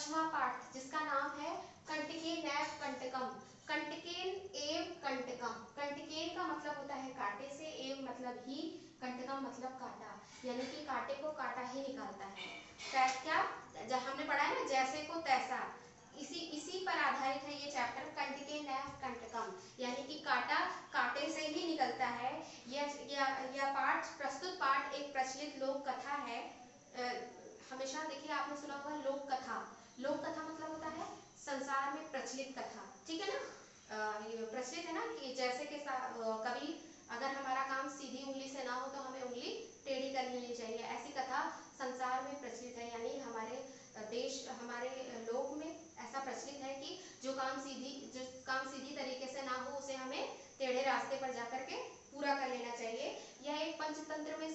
पांचवा पाठ जिसका नाम है कंटकेन एव कंटकम। कंटकेन एव कंटकम, कंटकेन का मतलब होता है कांटे से, एव मतलब ही, कंटकम मतलब कांटा, यानी कि कांटे को कांटा ही निकालता है। क्या जब हमने पढ़ा है ना जैसे को तैसा, इसी पर आधारित है ये चैप्टर कंटकेन एव कंटकम, यानी कि कांटा कांटे से ही निकलता है। यह पाठ, प्रस्तुत पाठ एक प्रचलित लोक कथा है। हमेशा देखिए आपने सुना होगा लोक कथा, लोक कथा मतलब होता है संसार में प्रचलित कथा, ठीक है ना। ये प्रचलित है ना कि जैसे के साथ कभी अगर हमारा काम सीधी उंगली से ना हो तो हमें उंगली टेढ़ी कर लेनी चाहिए, ऐसी कथा संसार में प्रचलित है। यानी हमारे देश, हमारे लोक में ऐसा प्रचलित है कि जो काम सीधी तरीके से ना हो उसे हमें टेढ़े रास्ते पर जाकर के पूरा कर लेना चाहिए। यह एक पंचतंत्र में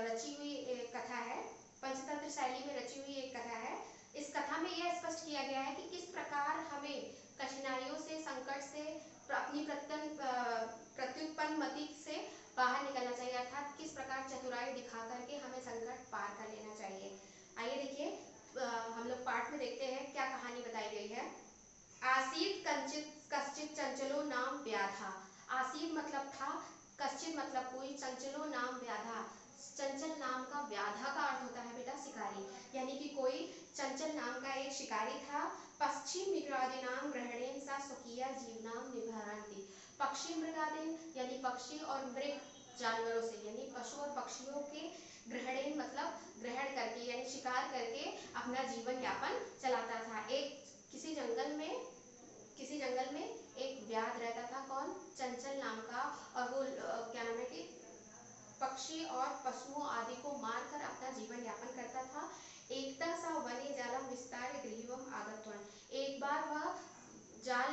रची हुई कथा है, पंचतंत्र शैली में रची हुई एक कथा है। इस कथा में यह स्पष्ट किया गया है कि किस प्रकार हमें कठिनाइयों से, संकट से, अपनी प्रत्युत्पन्न मति से बाहर निकलना चाहिए, अर्थात किस प्रकार चतुराई दिखा करके हमें संकट पार कर लेना चाहिए। आइए देखिए हम लोग पाठ में देखते हैं क्या कहानी बताई गई है। आसीत कंचित कश्चित चंचलो नाम व्याधा। आसीत मतलब था, कश्चित मतलब कोई, चंचलो नाम व्याधा, चंचल नाम का, व्याधा का अर्थ होता है बेटा शिकारी, यानी कि कोई चंचल नाम का एक शिकारी था। पश्चिम मृगादीनाम ग्रहणेन सा स्वकीय जीवनाम निभरन्ति। पक्षी मृगादीन यानी पक्षी और मृग जानवरों से, यानी पशु और पक्षियों के ग्रहणेन मतलब ग्रहण करके यानी शिकार करके अपना जीवन यापन चलाता था। एक किसी जंगल में एक व्याध रहता था, कौन, चंचल नाम का, और वो क्या नाम है कि पक्षी और पशुओं आदि को मारकर अपना जीवन यापन करता था। एकता सा वने जालम विस्तार गृहम आगतवन। एक बार वह जाल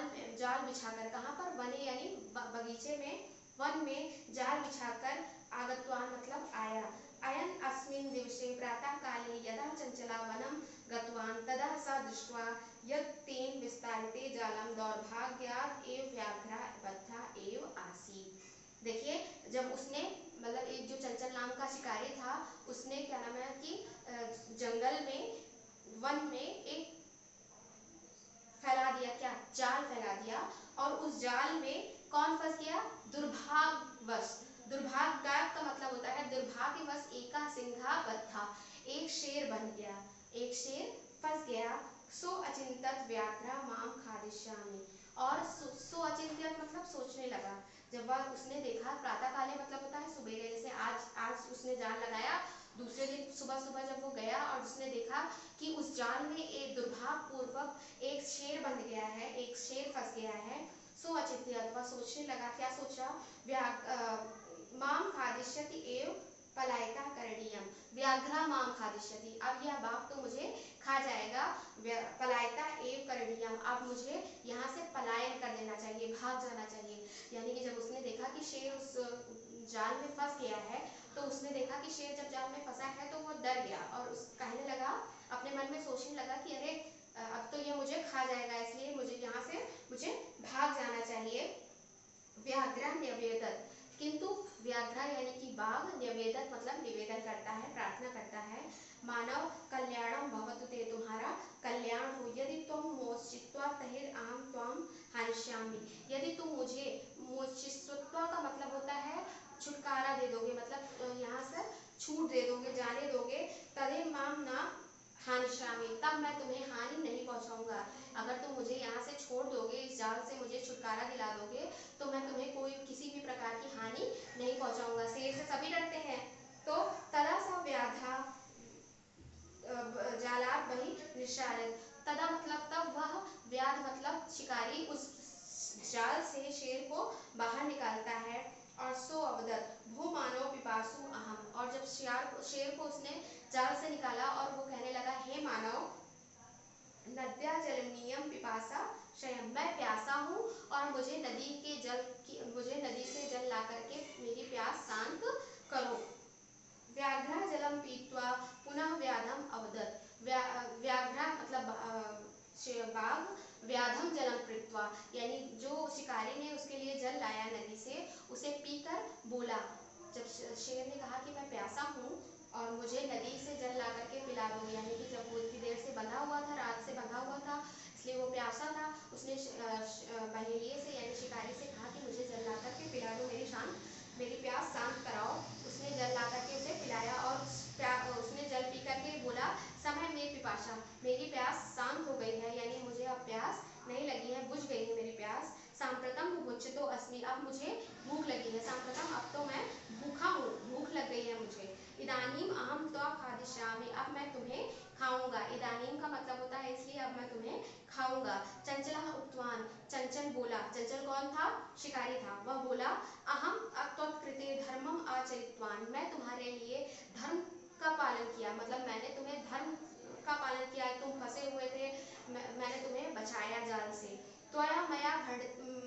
बिछाकर, कहाँ पर, वने यानी बगीचे में, वन में जाल बिछाकर, आगतवान मतलब आया। अयन अस्मिन् दिवसे प्रातः काले यदा चंचला वनम गतवान तदा स दृष्ट्वा यत् तेन विस्तारिते जालम दौर्भाग्यात् एव व्याघ्रा बद्धा एव आसीत्। देखिए जब उसने, मतलब एक जो चंचल नाम का शिकारी था, उसने क्या नाम है कि जंगल में, वन में एक फैला दिया, क्या, जाल फैला दिया, और उस जाल में कौन फंस गया, दुर्भाग्यवश। दुर्भाग्य का मतलब होता है दुर्भाग्यवश, एका सिंहा बद्धा, एक शेर बन गया, एक शेर फंस गया। सो अचिंतत व्याघ्रा माम खादिष्यामि, और सो अचिंत्य मतलब सोचने लगा। जब वह उसने देखा, प्रातः काले मतलब होता है सुबह, जैसे आज उसने जाल लगाया, दूसरे दिन सुबह सुबह जब वो गया और उसने देखा कि उस जाल में एक दुर्भाग्यपूर्वक एक शेर बंध गया है, एक शेर फंस गया है। सो अचिंत्य, वह सोचने लगा, क्या सोचा, माम खादिष्यति एव पलायिता करणीयम। व्याघ्रा माम खादिष्यति, अब यह बाघ तो मुझे खा जाएगा, पलायिता एव करणीयम, अब मुझे यहाँ से पलायन कर देना चाहिए, भाग जाना चाहिए। यानी कि जब उसने देखा कि शेर उस जाल में फंस गया है, तो उसने देखा कि शेर जब जाल में फंसा है तो वो डर गया और उस कहने लगा, अपने मन में सोचने लगा कि अरे अब तो ये मुझे खा जाएगा, इसलिए मुझे यहाँ से मुझे भाग जाना चाहिए। व्याघ्रा न्यवेदत, किंतु व्याघ्रा यानी कि बाघ, न्यवेदत मतलब निवेदन करता है, प्रार्थना करता है। मानव कल्याणम भवतु ते, तुम्हारा कल्याण हो, यदि तुम मोचित्वा तहिर अहम त्वम हनिष्यामि, यदि तुम मुझे, मोचित्वा का मतलब होता है छुटकारा दे दोगे, मतलब यहाँ से छूट दे दोगे, जाने दोगे, तदे माम ना हानिशामी, तब मैं तुम्हें हानि नहीं पहुंचाऊंगा। अगर तुम मुझे यहाँ से छोड़ दोगे, इस जाल से मुझे छुटकारा दिला दोगे, तो मैं तुम्हें कोई किसी भी प्रकार की हानि नहीं पहुंचाऊंगा। शेर से सभी डरते हैं। तो तदा सा व्याधा जालात बही निशारित, तदा मतलब तब, वह व्याध मतलब शिकारी उस जाल से शेर को बाहर निकालता है। और सो अवदत भू मानव पिपासु अहम, और जब शेर को उसने जाल से निकाला और वो कहने लगा, हे मानव, नद्या जलनियम पिपासा शयम, मैं प्यासा हूँ और मुझे मुझे नदी से जल ला करके मेरी प्यास शांत करो। व्याघ्रा जलम पीत्वा पुनः व्याधम अवदत, व्याघ्रा मतलब बाघ, व्याधम जलम पीत्वा यानी जो शिकारी ने उसके लिए जल लाया नदी से, उसे पीकर बोला, जब शेर ने कहा कि मैं प्यासा हूँ, और मुझे नदी से जल ला करके पिला दो, यानी कि जब वो इतनी देर से बंधा हुआ था, रात से बंधा हुआ था, इसलिए वो प्यासा था। उसने बहेलिए से यानी शिकारी से कहा कि मुझे जल ला करके पिला दो, मेरी प्यास शांत कराओ। उसने जल ला करके उसे पिलाया और उसने जल पी करके बोला, समय में पिपाशा, मेरी प्यास शांत हो गई है, यानी मुझे अब प्यास नहीं लगी है, बुझ गई है मेरी प्यास। सांप्रतम मुमुक्षुतो अस्मि, अब मुझे भूख लगी है। सांप्रतम, अब तो मैं भूखा हूँ, भूख लग गई है मुझे। इदानीम अहम त्वा खादिष्यामि, अब मैं तुम्हें खाऊंगा। इदानीम का मतलब होता है इसलिए अब मैं तुम्हें खाऊंगा। चंचलः उक्तवान, चंचल बोला। चंचल कौन था? शिकारी था। वह बोला, अहम त्वत्कृते धर्मम आचरितवान, मैं तुम्हारे लिए धर्म का पालन किया, मतलब मैंने तुम्हें धर्म का पालन किया। तुम फंसे हुए थे, मैंने तुम्हें बचाया जाल से। त्वया मया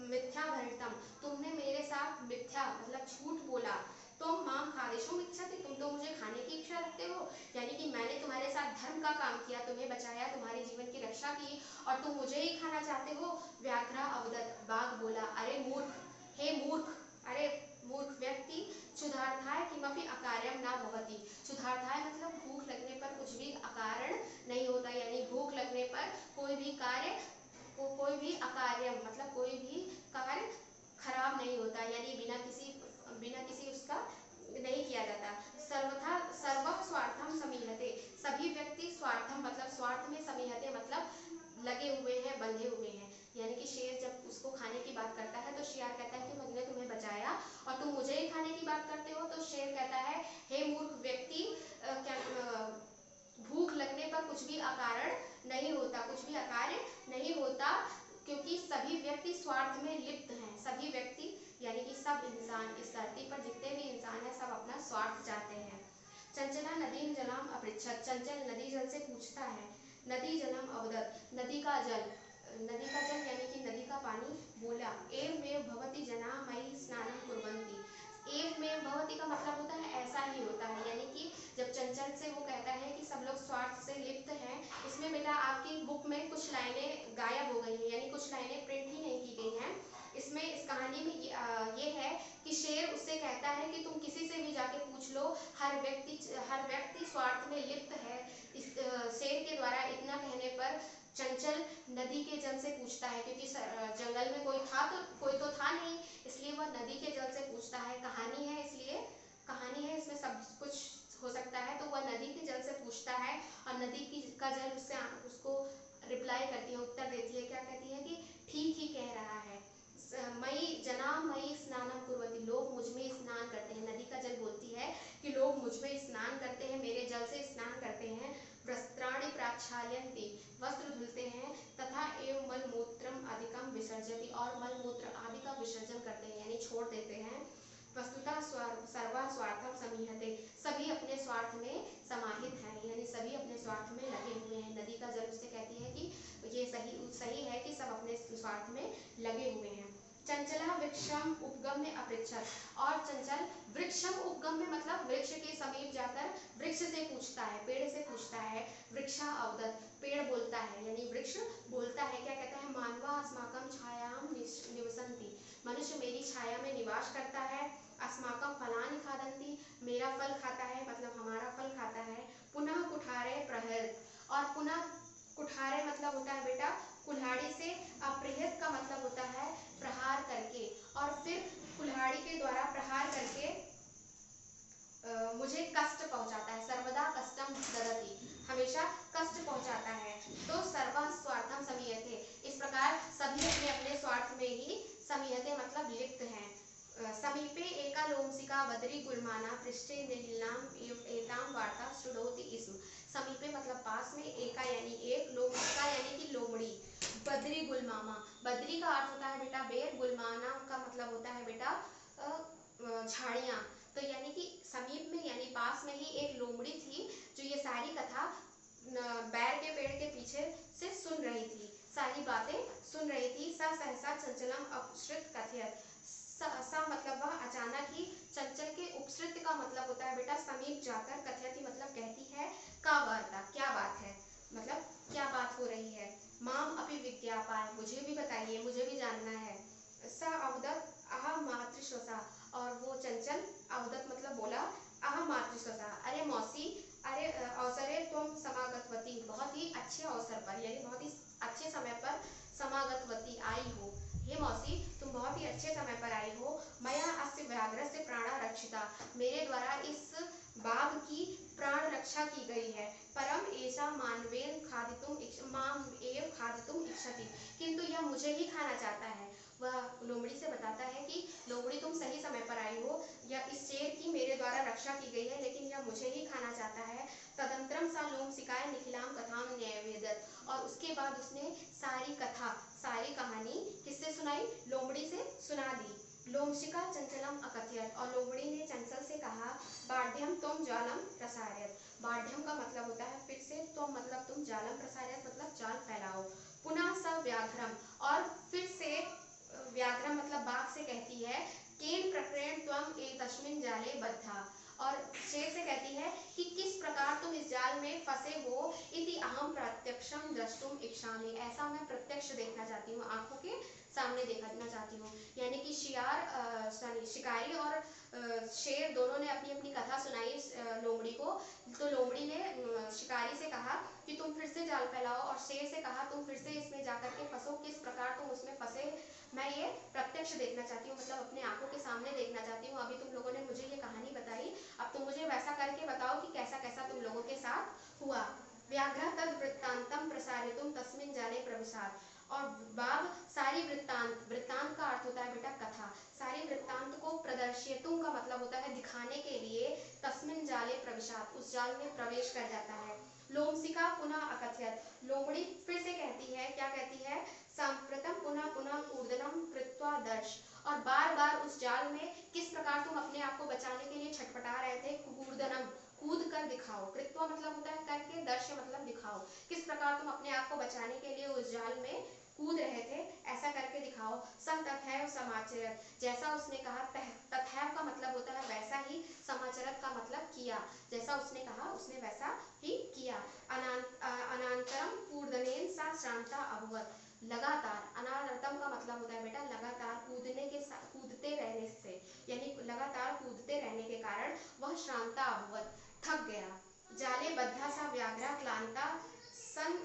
मिथ्या भरितम, तुमने मेरे साथ मिथ्या मतलब झूठ बोला। तुम माम खादिशुम इच्छति, तुम तो मुझे खाने की इच्छा रखते हो, यानी कि मैंने तुम्हारे साथ धर्म का काम किया, तुम्हें बचाया, तुम्हारे जीवन की रक्षा की, और तुम मुझे ही खाना चाहते हो। व्याघ्रा अवदत, बाघ बोला, अरे मूर्ख, हे मूर्ख, अरे मूर्ख व्यक्ति, क्षुधार्थाय किमपि अकार्यम न भवति। क्षुधार्थाय मतलब भूख लगने पर कुछ भी अकारण नहीं होता, यानी भूख लगने पर कोई भी कार्य कोई भी अकार्य मतलब कोई भी कार्य खराब नहीं होता, यानी बिना किसी उसका नहीं किया जाता। सर्वथा सर्वं स्वार्थम समीहते, सभी व्यक्ति स्वार्थम मतलब स्वार्थ में, समीहते मतलब लगे हुए हैं, बंधे हुए हैं। यानी कि शेर जब उसको खाने की बात करता है तो शेर कहता है कि मैंने तुम्हें बचाया और तुम मुझे ही खाने की बात करते हो। तो शेर कहता है, हे मूर्ख व्यक्ति, भूख लगने पर कुछ भी अकारण नहीं होता, कुछ भी अकार्य नहीं होता, क्योंकि सभी व्यक्ति स्वार्थ में लिप्त हैं। सभी व्यक्ति यानी कि सब इंसान, इस धरती पर जितने भी इंसान हैं सब अपना स्वार्थ चाहते हैं। चंचला नदीम जलम अपृच्छत, चंचल नदी जल से पूछता है। नदी जलम अवदत, नदी का जल यानी कि नदी का पानी बोला, एवमेव भवति जना मयि स्नानं कुर्वन्ति। एवमेव भवति का मतलब होता है ऐसा ही होता है, यानी कि जब चंचल से वो कहता है कि सब लोग स्वार्थ से लिप्त हैं, इसमें बेटा आपकी बुक में कुछ लाइनें गायब हो गई हैं, यानी कुछ लाइनें प्रिंट ही नहीं की गई हैं। इसमें इस कहानी में ये है कि शेर उससे कहता है कि तुम किसी से भी जाके पूछ लो, हर व्यक्ति स्वार्थ में लिप्त है। इस शेर के द्वारा इतना कहने पर चंचल नदी के जल से पूछता है, क्योंकि जंगल में कोई तो था नहीं, इसलिए वह नदी के जल से पूछता है। कहानी है, इसमें सब कुछ हो सकता है, तो वह नदी के जल से पूछता है और नदी का जल उसको रिप्लाई करती है, उत्तर देती है। क्या कहती है कि ठीक ही कह रहा है। मई स्नानम कुर्वती, लोग मुझ में स्नान करते हैं। नदी का जल बोलती है कि लोग मुझ में स्नान करते हैं, मेरे जल से स्नान करते हैं। वस्त्राणि प्राक्षाल्यन्ति, वस्त्र धुलते हैं। तथा एवं मल मूत्रम अधिकम विसर्जति, और मल मूत्र आदि का विसर्जन करते हैं, यानी छोड़ देते हैं। वस्तुतः सर्वा स्वार्थम समीहते, सभी अपने स्वार्थ में समाहित हैं, यानी सभी अपने स्वार्थ में लगे हुए हैं। नदी का जल उससे कहती है कि ये सही है कि सब अपने स्वार्थ में लगे हुए हैं। चंचला वृक्षम उपगम्य अपृच्छत, और चंचल वृक्षम उपगम्य मतलब वृक्ष के समीप जाकर वृक्ष से पूछता है, पेड़ से पूछता है। वृक्षा अवदत, पेड़ बोलता है, यानी वृक्ष बोलता है। क्या कहता है? मानवा अस्माकं छायाम निवसन्ति, मनुष्य मेरी छाया में निवास करता है। अस्माकं फलानि खादन्ति, मेरा फल खाता है, मतलब हमारा फल खाता है। पुनः कुठारे प्रहृत, और पुनः कुठारे मतलब होता है बेटा कुल्हाड़ी से, अपृहत का मतलब होता है प्रहार करके, और फिर कुल्हाड़ी के द्वारा प्रहार करके मुझे कष्ट पहुंचाता है। सर्वदा कष्टम ददति, हमेशा कष्ट पहुंचाता है। तो सर्व स्वार्थम समीयते, इस प्रकार सभी अपने अपने स्वार्थ में ही समीयते मतलब लिप्त हैं। समीपे एका लोमसिका बद्री गुलमाना पृष्ठे निहिलाम एताम वार्ता श्रुणोति स्म, समीपे मतलब पास में, एका यानी एक, लोमसिका यानी कि लोमड़ी, बद्री गुलमामा, बद्री का अर्थ होता है बेटा बेर, गुलमाना का मतलब होता है बेटा झाड़ियाँ। तो यानी कि समीप में यानी पास में ही एक लोमड़ी थी जो ये सारी कथा बैर के पेड़ के पीछे से सुन रही थी, सारी बातें सुन रही थी। सा सहसा चंचलम अपसृत कथयत, सा मतलब वह अचानक ही, चंचल के उपसृत का मतलब होता है बेटा समीप जाकर, कथयति मतलब कहती है, का वार्ता क्या बात है, मतलब क्या बात हो रही है। माम अपि विज्ञापाय, मुझे भी बताइए, मुझे भी जानना है। सा अवदत अह मातृश्वसा, और वो चंचल अवदत मतलब बोला, अह मातृश्वसा, अरे मौसी अच्छे अवसर पर, यानी बहुत ही अच्छे समय पर समागतवती आई हो। हे मौसी, तुम बहुत ही अच्छे समय पर आई हो। मया अस्य व्याघ्रस्य प्राणा रक्षिता, मेरे द्वारा इस बाघ की प्राण रक्षा की गई है। परम ऐसा मानवेन खादितुम माम एव खादितुम इच्छति, किंतु यह मुझे ही खाना चाहता है। वह लोमड़ी से बताता है कि लोमड़ी, तुम सही समय पर आई हो, यह इस शेर की मेरे द्वारा रक्षा की गई है, लेकिन यह मुझे ही खाना चाहता है। तदंतरम सा लोमशिकाय निखिलाम कथाम न्यायवेदत, और उसके बाद उसने सारी कथा, सारी कहानी किससे सुनाई? लोमड़ी से सुना दी। लोमशिका चंचलम अकथयत, और लोमड़ी ने चंचल से कहा, बाढ़्यम तुम जालम प्रसारयत। बाढ़्यम का मतलब होता है फिर से, तुम मतलब तुम, जालम प्रसारयत मतलब जाल फैलाओ। पुनः स व्याघ्रम, और फिर से व्याघ्रम मतलब बाघ से कहती है, केन प्रकरण त्वम एतस्मिन् जाले बद्धा, और शेर से कहती है कि किस प्रकार तुम इस जाल में फंसे हो। इति अहम प्रत्यक्षम द्रष्टुम इच्छामि, ऐसा मैं प्रत्यक्ष देखना चाहती हूँ, आंखों के सामने देखना चाहती हूँ। यानी कि शिकारी और शेर दोनों ने अपनी अपनी कथा सुनाई लोमड़ी को। तो लोमड़ी ने शिकारी से कहा कि तुम फिर से जाल फैलाओ, और शेर से कहा तुम फिर से इसमें जाकर के फंसो, किस प्रकार तुम उसमें फंसे मैं ये प्रत्यक्ष देखना चाहती हूँ, मतलब अपने आंखों के सामने देखना चाहती हूँ। अभी तुम लोगों ने मुझे ये कहानी बताई, अब तुम मुझे वैसा करके बताओ कि कैसा कैसा तुम लोगों के साथ हुआ। व्याघ्र तद वृत्तांतम प्रसारितुम तस्मिन् जाले प्रविशात, और बाघ सारी वृत्तांत, वृत्तांत का अर्थ होता है बेटा कथा, सारी वृत्तांत को प्रदर्शितुम का मतलब होता है दिखाने के लिए, तस्मिन् जाले प्रविशात, उस जाल में प्रवेश कर जाता है। लोमशिका पुनः अकथयत, लोमड़ी फिर से कहती है, क्या कहती है? सांप्रतम पुनः पुनः कूर्दनम कृत्वा दर्श, और बार बार उस जाल में किस प्रकार तुम अपने आप को बचाने के लिए छटपटा रहे थे। कूर्दनम, कूद कर दिखाओ, कृत्वा मतलब होता है करके, दर्श मतलब दिखाओ, किस प्रकार तुम अपने आप को बचाने के लिए उस जाल में कूद रहे थे, ऐसा करके दिखाओ। स तथैव समाचरत, जैसा उसने कहा, तथैव का मतलब होता है वैसा ही, समाचरत का मतलब किया, जैसा उसने कहा उसने वैसा ही किया। अनांतरम कूर्दनेन सा श्रांता अभवत, लगातार, अनारतम का मतलब होता है बेटा लगातार, कूदते रहने से, यानी लगातार कूदते रहने के कारण वह श्रांता अभवत, थक गया। जाले बद्धा सा व्याघ्रा क्लांता सन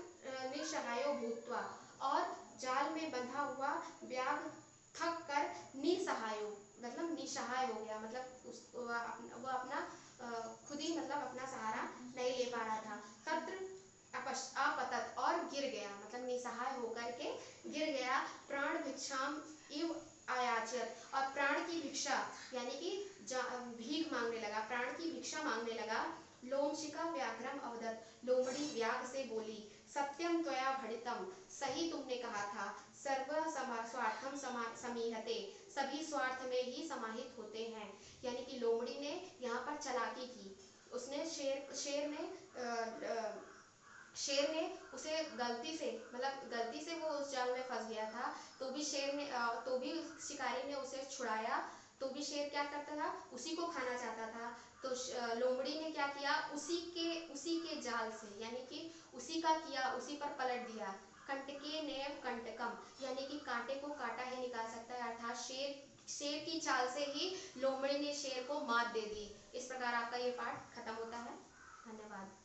निसहायो भूत्वा, और जाल में बंधा हुआ व्याघ थक कर निसहायो मतलब निसहाय हो गया, मतलब वह अपना खुद ही मतलब अपना सहारा नहीं ले पा रहा था। तत्र अपतत, और गिर गया, मतलब निसहाय होकर के गिर गया। प्राण भिक्षाम इव आयाचत, और प्राण की भिक्षा यानी कि भीख मांगने लगा, प्राण की भिक्षा मांगने लगा। लोमशिका व्याघ्रम अवदत, लोमड़ी व्याघ से बोली, सत्यम त्वया भणितम, सही तुमने कहा था। सर्व स्वार्थम समीहते, सभी स्वार्थ में ही समाहित होते हैं। यानी कि लोमड़ी ने यहाँ पर चालाकी की, उसने शेर ने उसे गलती से, मतलब गलती से वो उस जाल में फंस गया था, तो भी तो भी शिकारी ने उसे छुड़ाया, तो भी शेर क्या करता था? उसी को खाना चाहता था। तो लोमड़ी ने क्या किया? उसी के जाल से, यानी कि उसी का किया, उसी पर पलट दिया। कंटके नेव कंटकम, यानी कि कांटे को काटा ही निकाल सकता है, अर्थात शेर की चाल से ही लोमड़ी ने शेर को मात दे दी। इस प्रकार आपका ये पाठ खत्म होता है। धन्यवाद।